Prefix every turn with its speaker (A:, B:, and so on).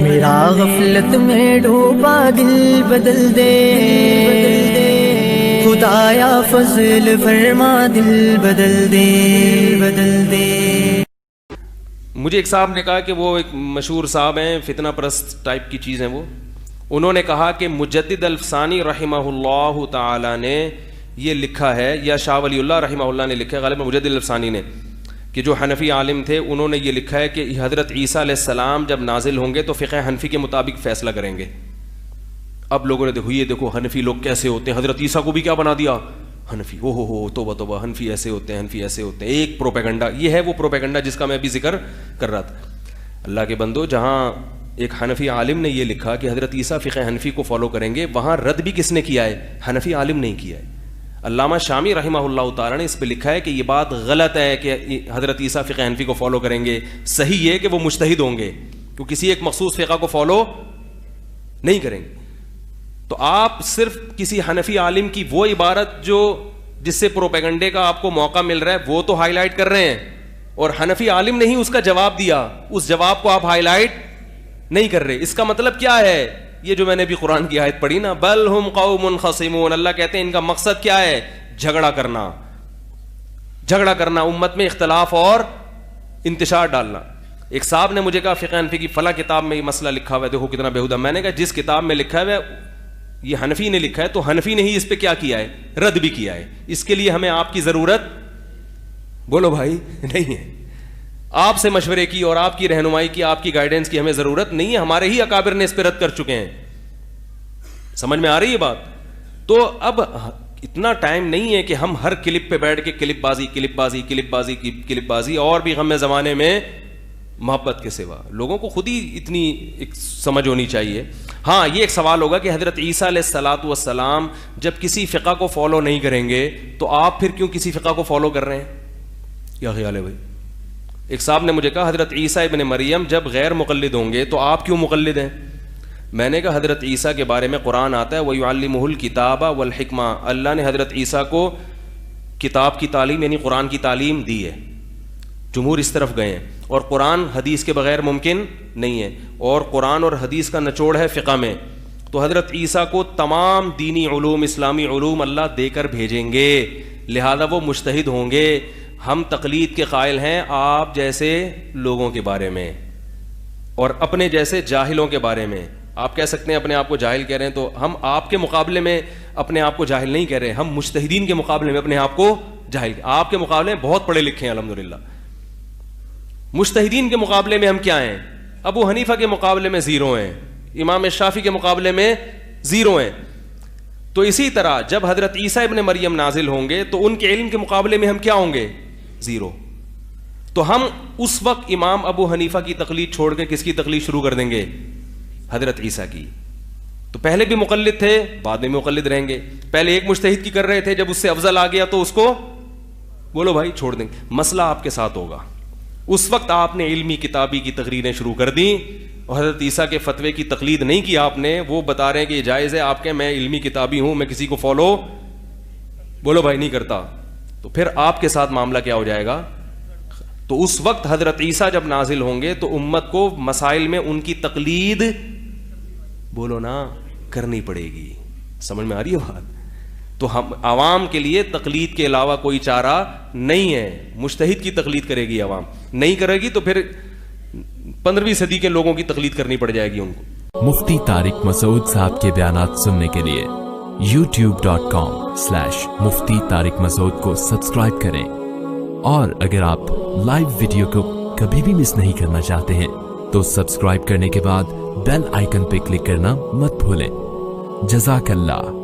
A: میرا غفلت میں ڈوبا دل بدل دے، خدایا فضل فرما دل بدل دے، بدل دے۔
B: مجھے ایک صاحب نے کہا کہ وہ ایک مشہور صاحب ہیں، فتنہ پرست ٹائپ کی چیز ہیں وہ، انہوں نے کہا کہ مجدد الفسانی رحمہ اللہ تعالی نے یہ لکھا ہے، یا شاہ ولی اللہ رحمہ اللہ نے لکھا ہے، غالباً مجدد الفسانی نے، کہ جو حنفی عالم تھے انہوں نے یہ لکھا ہے کہ حضرت عیسیٰ علیہ السلام جب نازل ہوں گے تو فقہ حنفی کے مطابق فیصلہ کریں گے۔ اب لوگوں نے دیکھو، یہ دیکھو حنفی لوگ کیسے ہوتے ہیں، حضرت عیسیٰ کو بھی کیا بنا دیا حنفی، او ہو توبہ توبہ، حنفی ایسے ہوتے ہیں، حنفی ایسے ہوتے ہیں۔ ایک پروپیگنڈا، یہ ہے وہ پروپیگنڈا جس کا میں ابھی ذکر کر رہا تھا۔ اللہ کے بندو، جہاں ایک حنفی عالم نے یہ لکھا کہ حضرت عیسیٰ فقہ حنفی کو فالو کریں گے، وہاں رد بھی کس نے کیا ہے؟ حنفی عالم نہیں کیا ہے۔ علامہ شامی رحمہ اللہ تعالیٰ نے اس پہ لکھا ہے کہ یہ بات غلط ہے کہ حضرت عیسیٰ فقہ حنفی کو فالو کریں گے، صحیح یہ کہ وہ مجتہد ہوں گے، کہ کسی ایک مخصوص فقہ کو فالو نہیں کریں گے۔ تو آپ صرف کسی حنفی عالم کی وہ عبارت جو جس سے پروپیگنڈے کا آپ کو موقع مل رہا ہے وہ تو ہائی لائٹ کر رہے ہیں، اور حنفی عالم نے ہی اس کا جواب دیا، اس جواب کو آپ ہائی لائٹ نہیں کر رہے۔ اس کا مطلب کیا ہے؟ یہ جو میں نے بھی قرآن کی آیت پڑھی نا، بل ہم قوم خصمون، اللہ کہتے ہیں ان کا مقصد کیا ہے؟ جھگڑا کرنا، جھگڑا کرنا، امت میں اختلاف اور انتشار ڈالنا۔ ایک صاحب نے مجھے کہا فقہ حنفی کی فلاں کتاب میں یہ مسئلہ لکھا ہوا ہے، دیکھو کتنا بیہودہ۔ میں نے کہا جس کتاب میں لکھا ہوا ہے یہ حنفی نے لکھا ہے، تو حنفی نے ہی اس پہ کیا کیا ہے؟ رد بھی کیا ہے۔ اس کے لیے ہمیں آپ کی ضرورت، بولو بھائی، نہیں ہے۔ آپ سے مشورے کی اور آپ کی رہنمائی کی، آپ کی گائیڈنس کی ہمیں ضرورت نہیں ہے، ہمارے ہی اکابر نے اس پہ رد کر چکے ہیں۔ سمجھ میں آ رہی ہے بات؟ تو اب اتنا ٹائم نہیں ہے کہ ہم ہر کلپ پہ بیٹھ کے کلپ بازی کلپ بازی کلپ بازی کلپ بازی، اور بھی غم زمانے میں محبت کے سوا۔ لوگوں کو خود ہی اتنی ایک سمجھ ہونی چاہیے۔ ہاں، یہ ایک سوال ہوگا کہ حضرت عیسیٰ علیہ الصلاۃ والسلام جب کسی فقہ کو فالو نہیں کریں گے تو آپ پھر کیوں کسی فقہ کو فالو کر رہے ہیں؟ کیا خیال ہے بھائی؟ ایک صاحب نے مجھے کہا حضرت عیسیٰ ابن مریم جب غیر مقلد ہوں گے تو آپ کیوں مقلد ہیں؟ میں نے کہا حضرت عیسیٰ کے بارے میں قرآن آتا ہے وَيُعَلِّمُهُ الْكِتَابَ وَالْحِكْمَةَ، اللہ نے حضرت عیسیٰ کو کتاب کی تعلیم یعنی قرآن کی تعلیم دی ہے۔ جمہور اس طرف گئے ہیں، اور قرآن حدیث کے بغیر ممکن نہیں ہے، اور قرآن اور حدیث کا نچوڑ ہے فقہ میں۔ تو حضرت عیسیٰ کو تمام دینی علوم، اسلامی علوم اللہ دے کر بھیجیں گے، لہذا وہ مجتہد ہوں گے۔ ہم تقلید کے قائل ہیں آپ جیسے لوگوں کے بارے میں اور اپنے جیسے جاہلوں کے بارے میں۔ آپ کہہ سکتے ہیں اپنے آپ کو جاہل کہہ رہے ہیں، تو ہم آپ کے مقابلے میں اپنے آپ کو جاہل نہیں کہہ رہے، ہم مجتہدین کے مقابلے میں اپنے آپ کو جاہل، آپ کے مقابلے میں بہت پڑھے لکھے ہیں الحمدللہ۔ مجتہدین کے مقابلے میں ہم کیا ہیں؟ ابو حنیفہ کے مقابلے میں زیرو ہیں، امام شافعی کے مقابلے میں زیرو ہیں۔ تو اسی طرح جب حضرت عیسیٰ ابن مریم نازل ہوں گے تو ان کے علم کے مقابلے میں ہم کیا ہوں گے؟ زیرو۔ تو ہم اس وقت امام ابو حنیفہ کی تقلید چھوڑ کے کس کی تقلید شروع کر دیں گے؟ حضرت عیسیٰ کی۔ تو پہلے بھی مقلد تھے، بعد میں مقلد رہیں گے۔ پہلے ایک مجتہد کی کر رہے تھے، جب اس سے افضل آ گیا تو اس کو بولو بھائی چھوڑ دیں گے۔ مسئلہ آپ کے ساتھ ہوگا۔ اس وقت آپ نے علمی کتابی کی تقریریں شروع کر دیں اور حضرت عیسیٰ کے فتوے کی تقلید نہیں کی آپ نے، وہ بتا رہے ہیں کہ یہ جائز ہے، آپ کے میں علمی کتابی ہوں، میں کسی کو فالو بولو بھائی نہیں کرتا، تو پھر آپ کے ساتھ معاملہ کیا ہو جائے گا؟ تو اس وقت حضرت عیسیٰ جب نازل ہوں گے تو امت کو مسائل میں ان کی تقلید بولو نا کرنی پڑے گی۔ سمجھ میں آ رہی ہے بات؟ تو ہم عوام کے لیے تقلید کے علاوہ کوئی چارہ نہیں ہے۔ مجتہد کی تقلید کرے گی عوام، نہیں کرے گی تو پھر 15ویں صدی کے لوگوں کی تقلید کرنی پڑ جائے گی ان کو۔
C: مفتی طارق مسعود صاحب کے بیانات سننے کے لیے youtube.com/مفتی طارق مسعود کو سبسکرائب کریں، اور اگر آپ لائیو ویڈیو کو کبھی بھی مس نہیں کرنا چاہتے ہیں تو سبسکرائب کرنے کے بعد بیل آئیکن پہ کلک کرنا مت بھولیں۔ جزاک اللہ۔